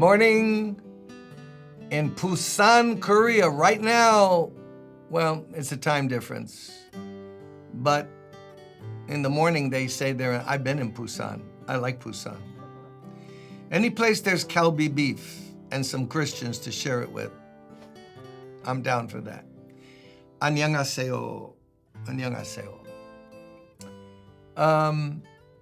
morning in Busan, Korea. Right now, well, it's a time difference. But in the morning, they say I've been in Busan. I like Busan. Any place there's kalbi beef and some Christians to share it with, I'm down for that. 안녕하세요. 안녕하세요.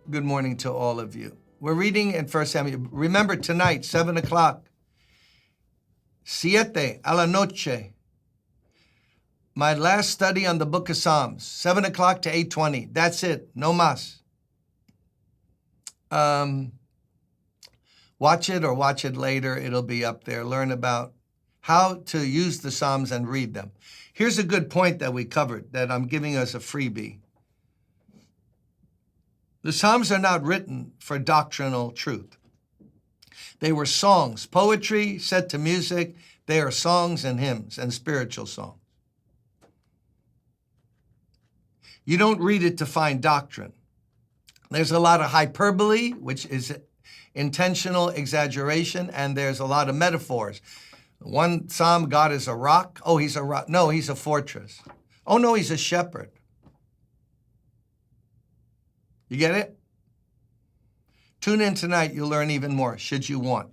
Good morning to all of you. We're reading in 1 Samuel. Remember tonight, 7 o'clock, 7 a la noche, my last study on the book of Psalms, 7 o'clock to 8:20. That's it. No más. Watch it or watch it later. It'll be up there. Learn about how to use the Psalms and read them. Here's a good point that we covered that I'm giving us a freebie. The Psalms are not written for doctrinal truth. They were songs, poetry set to music. They are songs and hymns and spiritual songs. You don't read it to find doctrine. There's a lot of hyperbole, which is intentional exaggeration, and there's a lot of metaphors. One psalm, God is a rock. Oh, he's a rock. No, he's a fortress. Oh, no, he's a shepherd. You get it? Tune in tonight. You'll learn even more, should you want.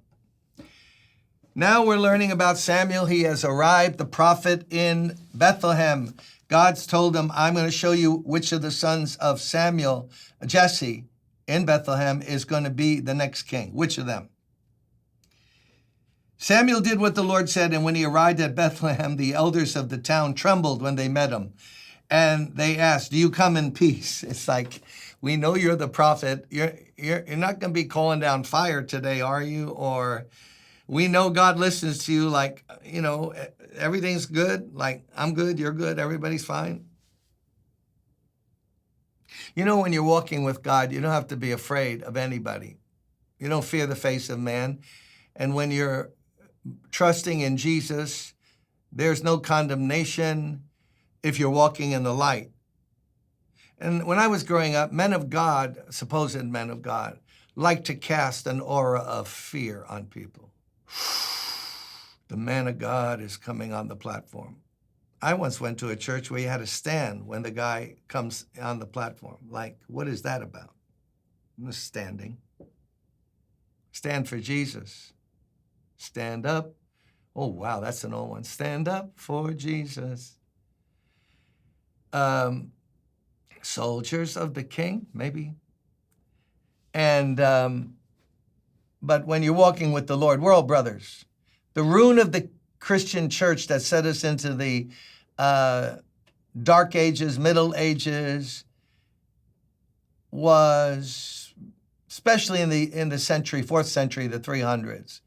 Now we're learning about Samuel. He has arrived, the prophet in Bethlehem. God's told him, I'm going to show you which of the sons of Samuel, Jesse, in Bethlehem is going to be the next king. Which of them? Samuel did what the Lord said, and when he arrived at Bethlehem, the elders of the town trembled when they met him. And they asked, do you come in peace? It's like, we know you're the prophet. You're not going to be calling down fire today, are you? Or we know God listens to you, like, everything's good. Like, I'm good, you're good, everybody's fine. When you're walking with God, you don't have to be afraid of anybody. You don't fear the face of man. And when you're trusting in Jesus, there's no condemnation if you're walking in the light. And when I was growing up, men of God, supposed men of God, like to cast an aura of fear on people. The man of God is coming on the platform. I once went to a church where you had to stand when the guy comes on the platform. Like, what is that about? I'm just standing. Stand for Jesus. Stand up. Oh, wow, that's an old one. Stand up for Jesus. Soldiers of the King, maybe. And, but when you're walking with the Lord, we're all brothers. The ruin of the Christian church that set us into the Dark Ages, Middle Ages, was, especially in the century, 4th century, the 300s.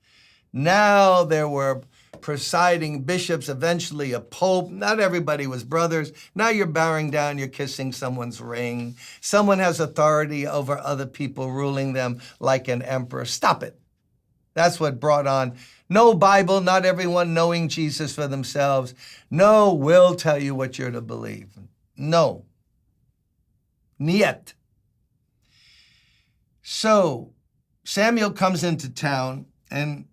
Now there were presiding bishops, eventually a pope. Not everybody was brothers. Now you're bowing down, you're kissing someone's ring. Someone has authority over other people, ruling them like an emperor. Stop it. That's what brought on no Bible, not everyone knowing Jesus for themselves. No, we'll tell you what you're to believe. No. Niet. So Samuel comes into town and,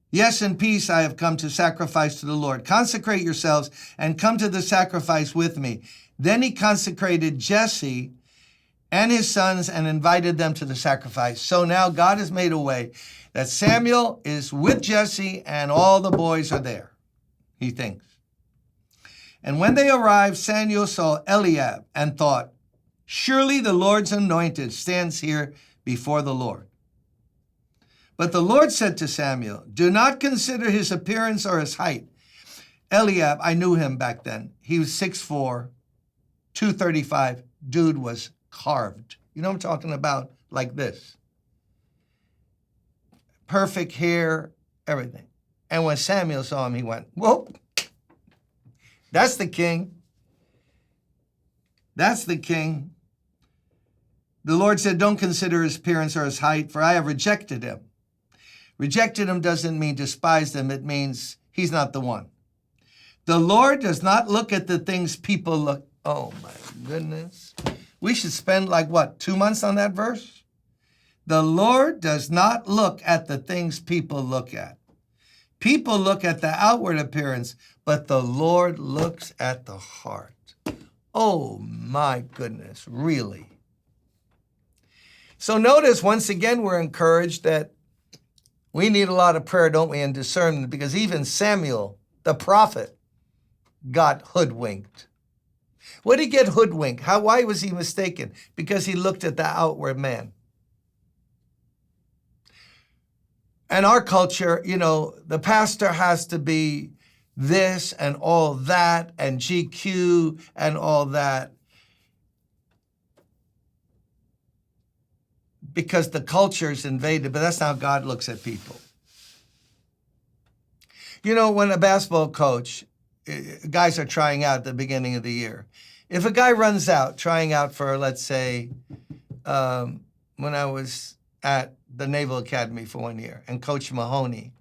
yes, in peace I have come to sacrifice to the Lord. Consecrate yourselves and come to the sacrifice with me. Then he consecrated Jesse and his sons and invited them to the sacrifice. So now God has made a way that Samuel is with Jesse and all the boys are there, he thinks. And when they arrived, Samuel saw Eliab and thought, surely the Lord's anointed stands here before the Lord. But the Lord said to Samuel, do not consider his appearance or his height. Eliab, I knew him back then. He was 6'4", 235. Dude was carved. You know what I'm talking about? Like this. Perfect hair, everything. And when Samuel saw him, he went, whoa, that's the king. That's the king. The Lord said, don't consider his appearance or his height, for I have rejected him. Rejected him doesn't mean despised him. It means he's not the one. The Lord does not look at the things people look. Oh, my goodness. We should spend 2 months on that verse? The Lord does not look at the things people look at. People look at the outward appearance, but the Lord looks at the heart. Oh my goodness, really? So notice, once again, we're encouraged that we need a lot of prayer, don't we, and discernment, because even Samuel, the prophet, got hoodwinked. What did he get hoodwinked? Why was he mistaken? Because he looked at the outward man. And our culture, the pastor has to be this and all that and GQ and all that. Because the culture is invaded, but that's not how God looks at people. When a basketball coach, guys are trying out at the beginning of the year. If a guy runs out, trying out for, let's say, when I was at the Naval Academy for 1 year, and Coach Mahoney,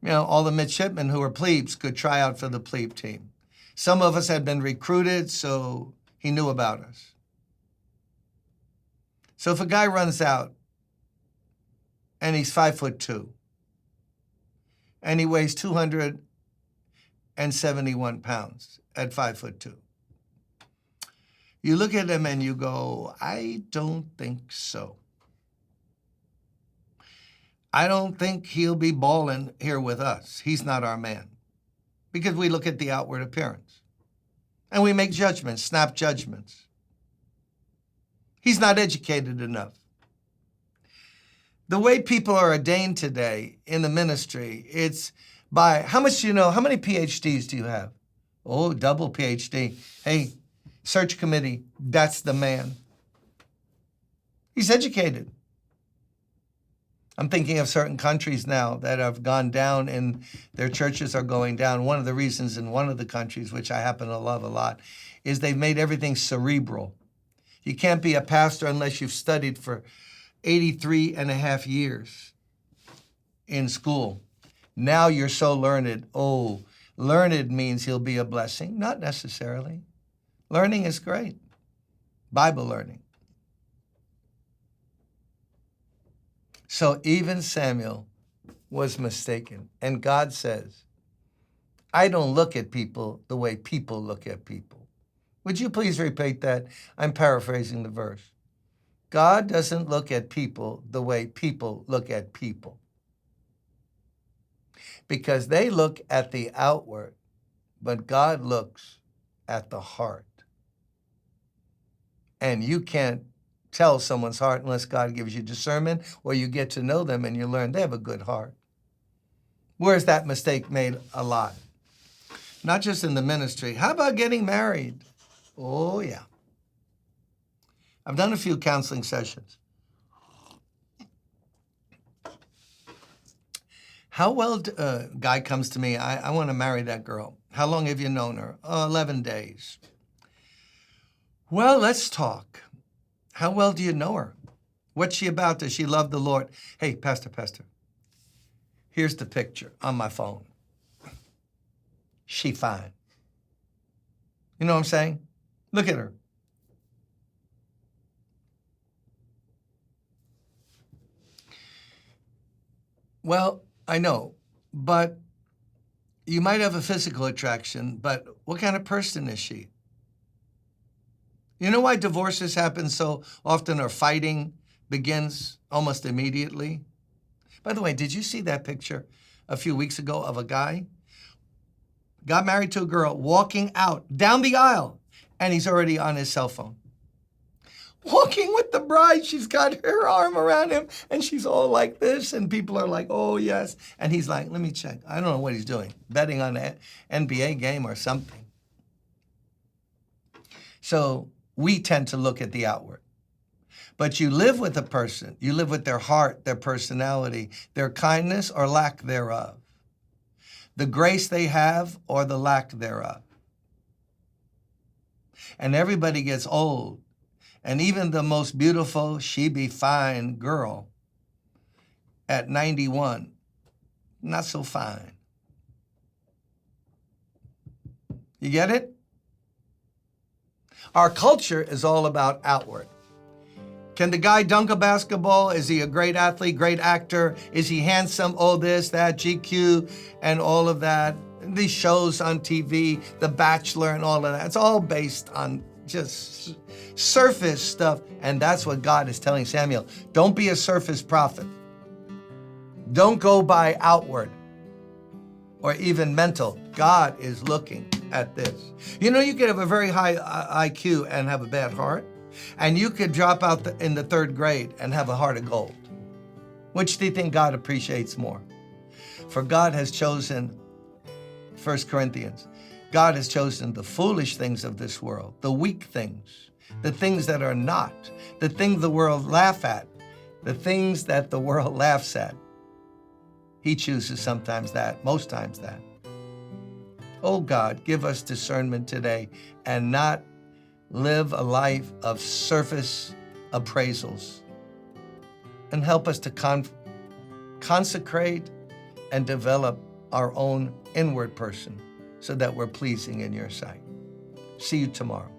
all the midshipmen who were plebes could try out for the plebe team. Some of us had been recruited, so he knew about us. So if a guy runs out and he's 5'2", and he weighs 271 pounds at 5'2", you look at him and you go, I don't think so. I don't think he'll be balling here with us. He's not our man. Because we look at the outward appearance. And we make judgments, snap judgments. He's not educated enough. The way people are ordained today in the ministry, it's by, how much do you know? How many PhDs do you have? Oh, double PhD. Hey, search committee, that's the man. He's educated. I'm thinking of certain countries now that have gone down and their churches are going down. One of the reasons in one of the countries, which I happen to love a lot, is they've made everything cerebral. You can't be a pastor unless you've studied for 83 and a half years in school. Now you're so learned. Oh, learned means he'll be a blessing. Not necessarily. Learning is great. Bible learning. So even Samuel was mistaken. And God says, I don't look at people the way people look at people. Would you please repeat that? I'm paraphrasing the verse. God doesn't look at people the way people look at people. Because they look at the outward, but God looks at the heart. And you can't tell someone's heart unless God gives you discernment, or you get to know them and you learn they have a good heart. Where's that mistake made a lot? Not just in the ministry. How about getting married? Oh, yeah. I've done a few counseling sessions. How well, guy comes to me, I want to marry that girl. How long have you known her? 11 days. Well, let's talk. How well do you know her? What's she about? Does she love the Lord? Hey, Pastor, here's the picture on my phone. She fine. You know what I'm saying? Look at her. Well, I know, but you might have a physical attraction, but what kind of person is she? You know why divorces happen so often, or fighting begins almost immediately? By the way, did you see that picture a few weeks ago of a guy? Got married to a girl, walking out down the aisle, and he's already on his cell phone. Walking with the bride, she's got her arm around him, and she's all like this, and people are like, oh, yes. And he's like, let me check. I don't know what he's doing, betting on an NBA game or something. So we tend to look at the outward. But you live with a person, you live with their heart, their personality, their kindness or lack thereof, the grace they have or the lack thereof. And everybody gets old. And even the most beautiful, she be fine girl at 91, not so fine. You get it? Our culture is all about outward. Can the guy dunk a basketball? Is he a great athlete, great actor? Is he handsome? Oh, this, that, GQ, and all of that. These shows on TV, The Bachelor and all of that. It's all based on just surface stuff. And that's what God is telling Samuel. Don't be a surface prophet. Don't go by outward or even mental. God is looking at this. You know, you could have a very high IQ and have a bad heart. And you could drop out in the 3rd grade and have a heart of gold. Which do you think God appreciates more? For God has chosen, 1 Corinthians, God has chosen the foolish things of this world, the weak things, the things that are not, the things the world laugh at, the things that the world laughs at. He chooses sometimes that, most times that. Oh God, give us discernment today and not live a life of surface appraisals, and help us to consecrate and develop our own inward person so that we're pleasing in your sight. See you tomorrow.